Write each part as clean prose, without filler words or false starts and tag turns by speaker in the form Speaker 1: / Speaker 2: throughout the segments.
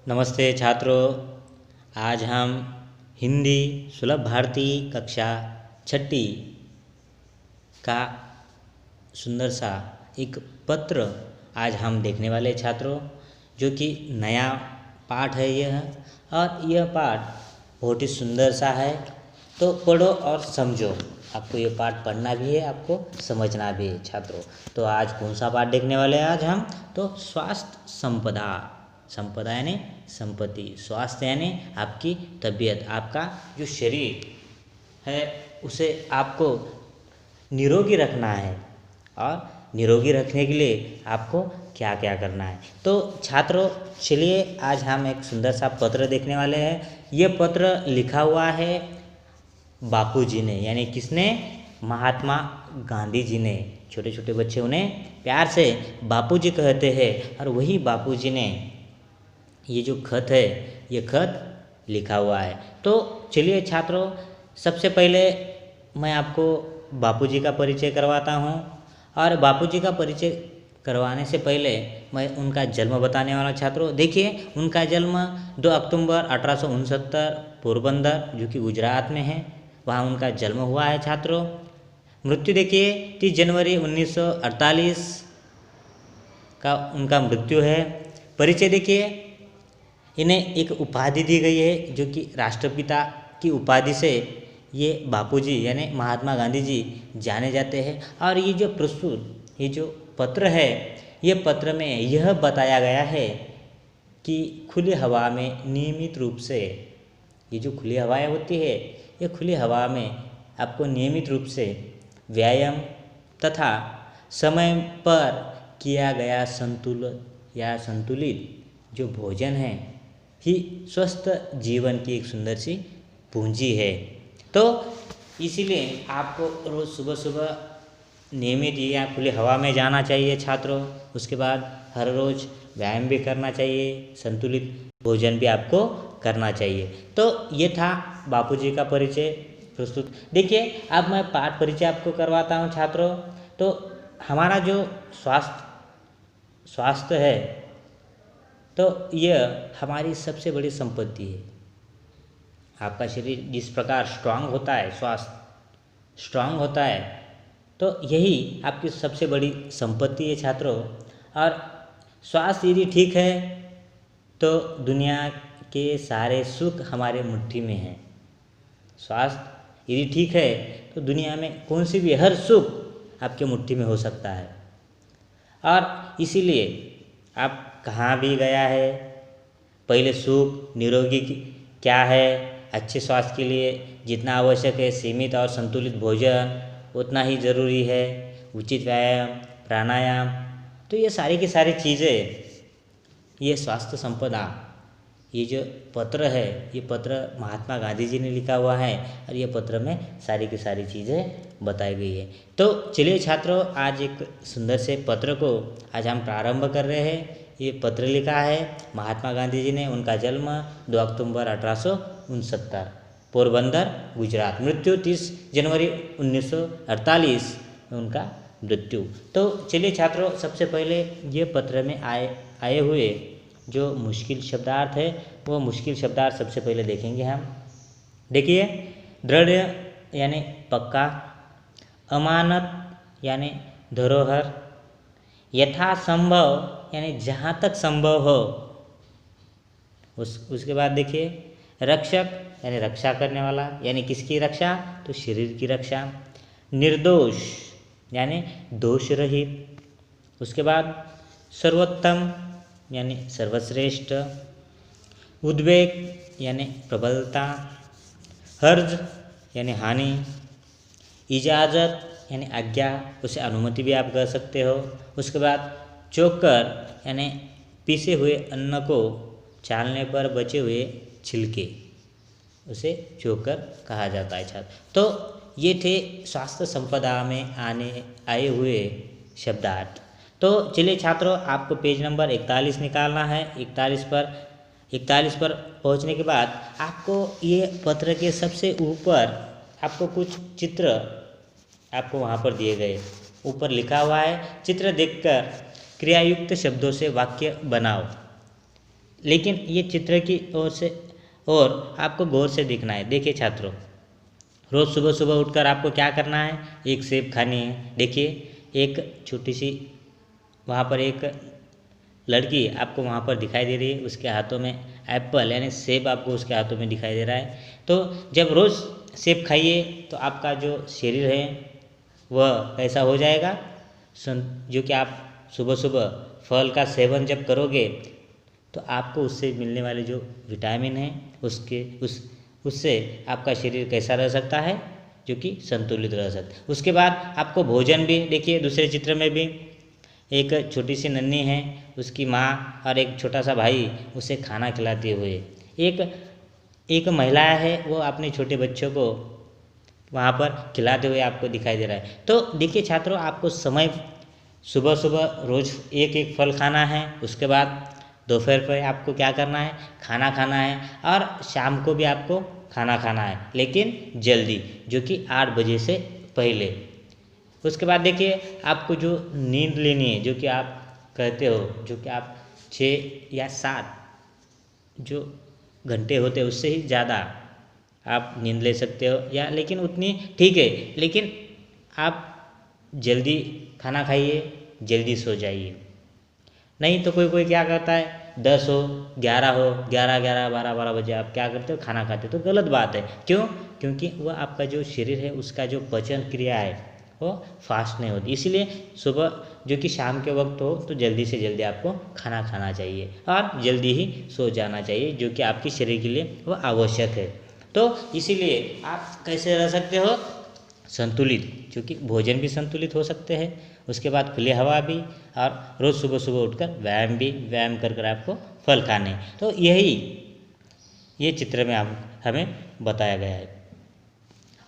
Speaker 1: नमस्ते छात्रों। आज हम हिंदी सुलभ भारती कक्षा छठी का सुंदर सा एक पत्र आज हम देखने वाले छात्रों, जो कि नया पाठ है यह। और यह पाठ बहुत ही सुंदर सा है, तो पढ़ो और समझो। आपको ये पाठ पढ़ना भी है, आपको समझना भी है छात्रों। तो आज कौन सा पाठ देखने वाले हैं आज हम? तो स्वास्थ्य संपदा। संपदा यानी संपत्ति, स्वास्थ्य यानी आपकी तबीयत, आपका जो शरीर है उसे आपको निरोगी रखना है। और निरोगी रखने के लिए आपको क्या क्या करना है। तो छात्रों चलिए आज हम एक सुंदर सा पत्र देखने वाले हैं। ये पत्र लिखा हुआ है बापूजी ने, यानी किसने? महात्मा गांधी जी ने। छोटे छोटे बच्चे उन्हें प्यार से बापूजी कहते हैं, और वही बापूजी ने ये जो खत है, ये खत लिखा हुआ है। तो चलिए छात्रों, सबसे पहले मैं आपको बापूजी का परिचय करवाता हूँ। और बापूजी का परिचय करवाने से पहले मैं उनका जन्म बताने वाला छात्रों। देखिए, उनका जन्म 2 अक्टूबर 1869 पोरबंदर, जो कि गुजरात में है, वहाँ उनका जन्म हुआ है छात्रों। मृत्यु देखिए 30 जनवरी 1948 का उनका मृत्यु है। परिचय देखिए, इन्हें एक उपाधि दी गई है, जो कि राष्ट्रपिता की उपाधि से ये बापूजी यानी महात्मा गांधी जी जाने जाते हैं। और ये जो प्रस्तुत ये जो पत्र है, ये पत्र में यह बताया गया है कि खुली हवा में नियमित रूप से, ये जो खुली हवाएं होती है, ये खुली हवा में आपको नियमित रूप से व्यायाम तथा समय पर किया गया संतुलित जो भोजन है ही स्वस्थ जीवन की एक सुंदर सी पूंजी है। तो इसीलिए आपको रोज़ सुबह सुबह नियमित या खुली हवा में जाना चाहिए छात्रों। उसके बाद हर रोज़ व्यायाम भी करना चाहिए, संतुलित भोजन भी आपको करना चाहिए। तो ये था बापूजी का परिचय प्रस्तुत। देखिए, अब मैं पाठ परिचय आपको करवाता हूँ छात्रों। तो हमारा जो स्वास्थ्य है, तो यह हमारी सबसे बड़ी संपत्ति है। आपका शरीर जिस प्रकार स्ट्रांग होता है, स्वास्थ्य स्ट्रांग होता है, तो यही आपकी सबसे बड़ी संपत्ति है छात्रों। और स्वास्थ्य यदि ठीक है तो दुनिया के सारे सुख हमारे मुट्ठी में हैं। स्वास्थ्य यदि ठीक है तो दुनिया में कौन सी भी हर सुख आपके मुट्ठी में हो सकता है। और इसीलिए आप कहाँ भी गया है, पहले सुख निरोगी क्या है, अच्छे स्वास्थ्य के लिए जितना आवश्यक है सीमित और संतुलित भोजन उतना ही ज़रूरी है, उचित व्यायाम प्राणायाम। तो ये सारी की सारी चीज़ें, ये स्वास्थ्य संपदा, ये जो पत्र है, ये पत्र महात्मा गांधी जी ने लिखा हुआ है, और ये पत्र में सारी की सारी चीज़ें बताई गई है। तो चलिए छात्रों, आज एक सुंदर से पत्र को आज हम प्रारंभ कर रहे हैं। ये पत्र लिखा है महात्मा गांधी जी ने। उनका जन्म 2 अक्टूबर 1869 पोरबंदर गुजरात। मृत्यु 30 जनवरी 1948 में उनका मृत्यु। तो चलिए छात्रों, सबसे पहले ये पत्र में आए हुए जो मुश्किल शब्दार्थ है, वो मुश्किल शब्दार्थ सबसे पहले देखेंगे हम। देखिए, दृढ़ यानी पक्का, अमानत यानी धरोहर, यथासंभव यानी जहाँ तक संभव हो। उसके बाद देखिए, रक्षक यानी रक्षा करने वाला, यानी किसकी रक्षा? तो शरीर की रक्षा। निर्दोष यानी दोष रहित। उसके बाद सर्वोत्तम यानी सर्वश्रेष्ठ। उद्वेग यानी प्रबलता। हर्ज यानी हानि। इजाज़त यानी आज्ञा, उसे अनुमति भी आप कह सकते हो। उसके बाद चोकर यानी पीसे हुए अन्न को चालने पर बचे हुए छिलके, उसे चोकर कहा जाता है छात्र। तो ये थे स्वास्थ्य संपदा में आए हुए शब्दार्थ। तो चलिए छात्रों, आपको पेज नंबर 41 निकालना है। 41 पर पहुंचने के बाद आपको ये पत्र के सबसे ऊपर आपको कुछ चित्र आपको वहाँ पर दिए गए। ऊपर लिखा हुआ है, चित्र देखकर क्रियायुक्त शब्दों से वाक्य बनाओ। लेकिन ये चित्र की ओर से और आपको गौर से देखना है। देखिए छात्रों, रोज़ सुबह सुबह उठकर आपको क्या करना है, एक सेब खानी है। देखिए एक छोटी सी वहाँ पर एक लड़की आपको वहाँ पर दिखाई दे रही है, उसके हाथों में एप्पल यानी सेब आपको उसके हाथों में दिखाई दे रहा है। तो जब रोज़ सेब खाइए तो आपका जो शरीर है वह ऐसा हो जाएगा, जो कि आप सुबह सुबह फल का सेवन जब करोगे तो आपको उससे मिलने वाले जो विटामिन हैं उससे आपका शरीर कैसा रह सकता है, जो कि संतुलित रह सकता है। उसके बाद आपको भोजन भी, देखिए दूसरे चित्र में भी एक छोटी सी नन्ही है, उसकी माँ और एक छोटा सा भाई उसे खाना खिलाते हुए, एक महिला है वो अपने छोटे बच्चों को वहाँ पर खिलाते हुए आपको दिखाई दे रहा है। तो देखिए छात्रों, आपको समय सुबह सुबह रोज़ एक एक फल खाना है, उसके बाद दोपहर पर आपको क्या करना है, खाना खाना है, और शाम को भी आपको खाना खाना है, लेकिन जल्दी, जो कि 8 बजे से पहले। उसके बाद देखिए आपको जो नींद लेनी है, जो कि आप कहते हो, जो कि आप 6 या 7 जो घंटे होते हैं उससे ही ज़्यादा आप नींद ले सकते हो, या लेकिन उतनी ठीक है, लेकिन आप जल्दी खाना खाइए, जल्दी सो जाइए। नहीं तो कोई कोई क्या करता है, 10 हो 11 हो 11 12 बजे आप क्या करते हो, खाना खाते हो, तो गलत बात है। क्यों? क्योंकि वह आपका जो शरीर है उसका जो पाचन क्रिया है वो फास्ट नहीं होती, इसीलिए सुबह जो कि शाम के वक्त हो तो जल्दी से जल्दी आपको खाना खाना चाहिए और जल्दी ही सो जाना चाहिए, जो कि आपके शरीर के लिए वो आवश्यक है। तो इसीलिए आप कैसे रह सकते हो, संतुलित, क्योंकि भोजन भी संतुलित हो सकते हैं, उसके बाद खुली हवा भी, और रोज़ सुबह सुबह उठकर व्यायाम कर कर आपको फल खाने। तो यही ये चित्र में आप हमें बताया गया है,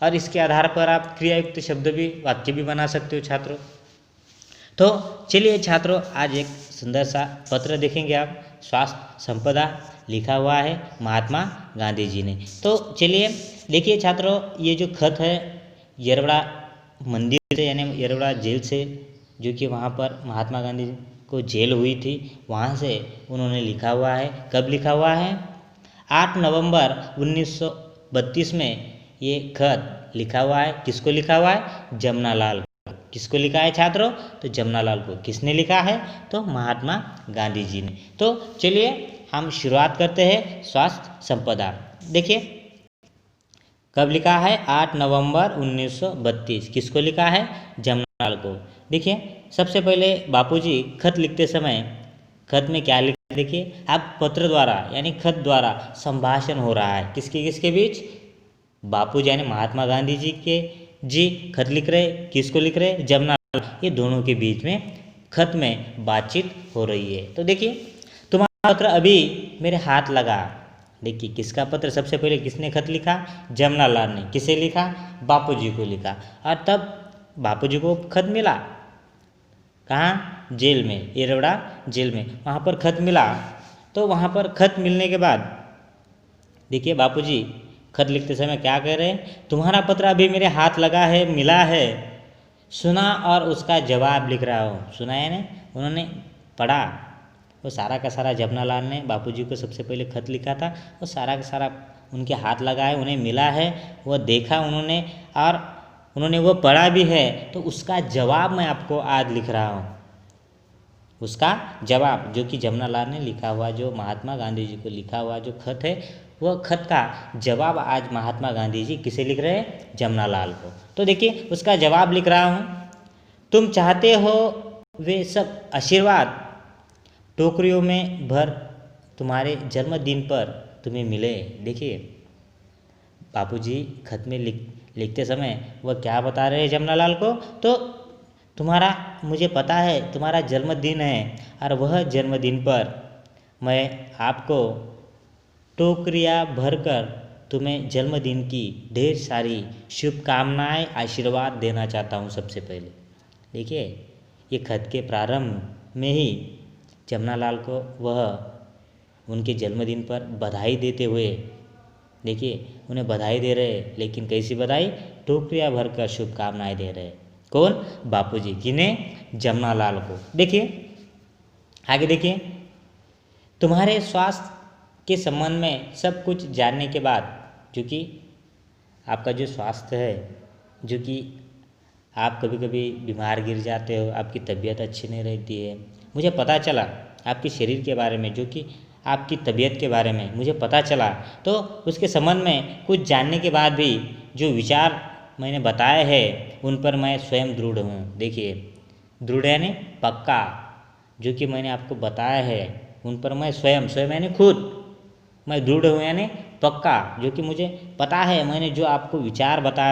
Speaker 1: और इसके आधार पर आप क्रियायुक्त शब्द भी, वाक्य भी बना सकते हो छात्रों। तो चलिए छात्रों, आज एक सुंदर सा पत्र देखेंगे आप, स्वास्थ्य संपदा, लिखा हुआ है महात्मा गांधी जी ने। तो चलिए देखिए छात्रों, ये जो खत है येरवड़ा मंदिर से यानी येरवड़ा जेल से, जो कि वहाँ पर महात्मा गांधी को जेल हुई थी, वहाँ से उन्होंने लिखा हुआ है। कब लिखा हुआ है? 8 नवंबर 1932 में ये खत लिखा हुआ है। किसको लिखा हुआ है? जमनालाल को। किसको लिखा है छात्रों? तो जमनालाल को। किसने लिखा है? तो महात्मा गांधी जी ने। तो चलिए हम शुरुआत करते हैं स्वास्थ्य संपदा। देखिए कब लिखा है? 8 नवंबर 1932। किसको लिखा है? जमनालाल को। देखिए सबसे पहले बापूजी खत लिखते समय खत में क्या लिखा, देखिए आप पत्र द्वारा यानी खत द्वारा संभाषण हो रहा है, किसके बीच? बापूजी यानी महात्मा गांधी जी खत लिख रहे, किसको लिख रहे? जमनालाल। ये दोनों के बीच में खत में बातचीत हो रही है। तो देखिए तुम्हारा पत्र अभी मेरे हाथ लगा। देखिए किसका पत्र, सबसे पहले किसने खत लिखा? जमनालाल ने। किसे लिखा? बापूजी को लिखा। और तब बापूजी को खत मिला, कहाँ? जेल में, येरवड़ा जेल में, वहाँ पर खत मिला। तो वहाँ पर खत मिलने के बाद देखिए बापूजी खत लिखते समय क्या कह रहे हैं? तुम्हारा पत्र अभी मेरे हाथ लगा है, मिला है, सुना और उसका जवाब लिख रहा हूँ। सुना है ना, उन्होंने पढ़ा, वो सारा का सारा जमनालाल ने बापूजी को सबसे पहले खत लिखा था, वो सारा का सारा उनके हाथ लगा है, उन्हें मिला है, वो देखा उन्होंने और उन्होंने वो पढ़ा भी है। तो उसका जवाब मैं आपको आज लिख रहा हूँ। उसका जवाब जो कि जमनालाल ने लिखा हुआ, जो महात्मा गांधी जी को लिखा हुआ जो खत है, वह खत का जवाब आज महात्मा गांधी जी किसे लिख रहे हैं? जमनालाल को। तो देखिए उसका जवाब लिख रहा हूँ। तुम चाहते हो वे सब आशीर्वाद टोकरियों में भर तुम्हारे जन्मदिन पर तुम्हें मिले। देखिए बापूजी खत में लिखते समय वह क्या बता रहे हैं जमनालाल को? तो तुम्हारा, मुझे पता है तुम्हारा जन्मदिन है, और वह जन्मदिन पर मैं आपको टोकरियाँ भरकर तुम्हें जन्मदिन की ढेर सारी शुभकामनाएं, आशीर्वाद देना चाहता हूँ। सबसे पहले देखिए ये खत के प्रारंभ में ही जमनालाल को वह उनके जन्मदिन पर बधाई देते हुए, देखिए उन्हें बधाई दे रहे, लेकिन कैसी बधाई? टोकरियाँ भरकर शुभकामनाएं दे रहे। कौन? बापूजी। किन्हें? जमनालाल को। देखिए आगे देखिए, तुम्हारे स्वास्थ्य के संबंध में सब कुछ जानने के बाद, जो कि आपका जो स्वास्थ्य है, जो कि आप कभी कभी बीमार गिर जाते हो, आपकी तबीयत अच्छी नहीं रहती है, मुझे पता चला आपके शरीर के बारे में, जो कि आपकी तबीयत के बारे में मुझे पता चला। तो उसके संबंध में कुछ जानने के बाद भी जो विचार मैंने बताए हैं उन पर मैं स्वयं दृढ़ हूँ। देखिए, दृढ़ यानी पक्का, जो कि मैंने आपको बताया है उन पर मैं स्वयं यानी खुद मैं दृढ़ हूँ, यानी पक्का, जो कि मुझे पता है मैंने जो आपको विचार बता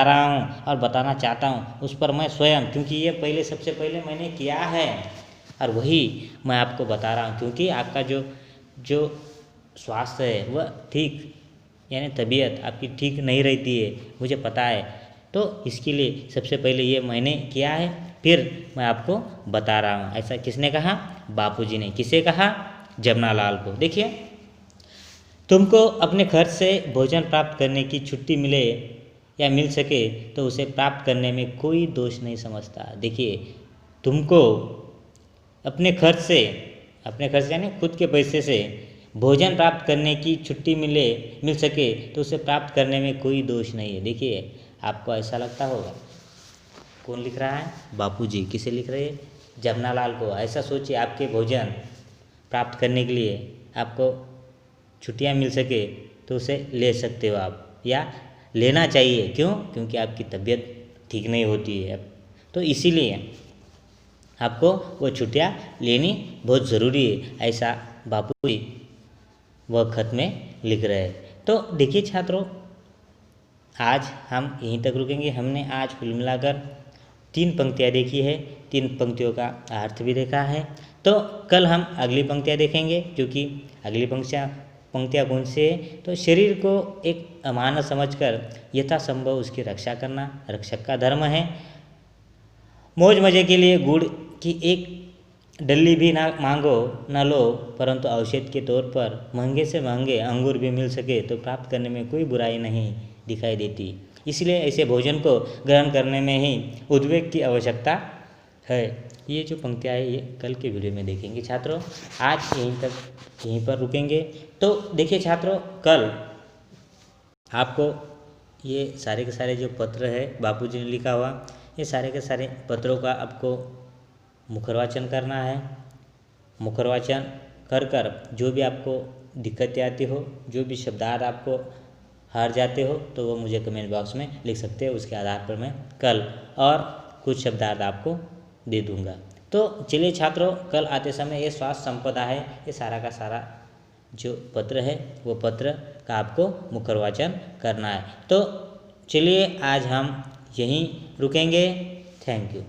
Speaker 1: रहा हूँ और बताना चाहता हूँ उस पर मैं स्वयं, क्योंकि ये सबसे पहले मैंने किया है और वही मैं आपको बता रहा हूँ। क्योंकि आपका जो स्वास्थ्य है वह ठीक, यानी तबीयत आपकी ठीक नहीं रहती है, मुझे पता है। तो इसके लिए सबसे पहले ये मैंने किया है, फिर मैं आपको बता रहा हूँ। ऐसा किसने कहा? बापूजी ने। किसे कहा? जमनालाल को। देखिए, तुमको अपने खर्च से भोजन प्राप्त करने की छुट्टी मिले या मिल सके तो उसे प्राप्त करने में कोई दोष नहीं समझता। देखिए, तुमको अपने खर्च यानी खुद के पैसे से भोजन प्राप्त करने की छुट्टी मिल सके तो उसे प्राप्त करने में कोई दोष नहीं है। देखिए, आपको ऐसा लगता होगा, कौन लिख रहा है? बापूजी। किसे लिख रहे हैं? जमनालाल को। ऐसा सोचिए, आपके भोजन प्राप्त करने के लिए आपको छुट्टियां मिल सके तो उसे ले सकते हो आप, या लेना चाहिए। क्यों? क्योंकि आपकी तबीयत ठीक नहीं होती है, तो इसीलिए आपको वो छुट्टियां लेनी बहुत ज़रूरी है। ऐसा बापूजी वह खत में लिख रहे हैं। तो देखिए छात्रों, आज हम यहीं तक रुकेंगे। हमने आज कुल मिलाकर 3 पंक्तियाँ देखी है, 3 पंक्तियों का अर्थ भी देखा है। तो कल हम अगली पंक्तियाँ देखेंगे, क्योंकि अगली पंक्तियाँ कौन सी है? तो शरीर को एक अमानत समझकर यथासंभव उसकी रक्षा करना रक्षक का धर्म है। मौज मजे के लिए गुड़ की एक डल्ली भी ना मांगो ना लो, परंतु औषध के तौर पर महंगे से महंगे अंगूर भी मिल सके तो प्राप्त करने में कोई बुराई नहीं दिखाई देती। इसलिए ऐसे भोजन को ग्रहण करने में ही उद्वेग की आवश्यकता है। ये जो पंक्तियाँ है ये कल के वीडियो में देखेंगे छात्रों। आज यहीं पर रुकेंगे। तो देखिए छात्रों, कल आपको ये सारे के सारे जो पत्र है बापूजी ने लिखा हुआ, ये सारे के सारे पत्रों का आपको मुखरवाचन करना है। मुखरवाचन कर जो भी आपको दिक्कतें आती हो, जो भी शब्दार्थ आपको हार जाते हो, तो वो मुझे कमेंट बॉक्स में लिख सकते हैं। उसके आधार पर मैं कल और कुछ शब्दार्थ आपको दे दूंगा। तो चलिए छात्रों, कल आते समय ये स्वास्थ्य संपदा है, ये सारा का सारा जो पत्र है वो पत्र का आपको मुखरवाचन करना है। तो चलिए आज हम यहीं रुकेंगे। Thank you.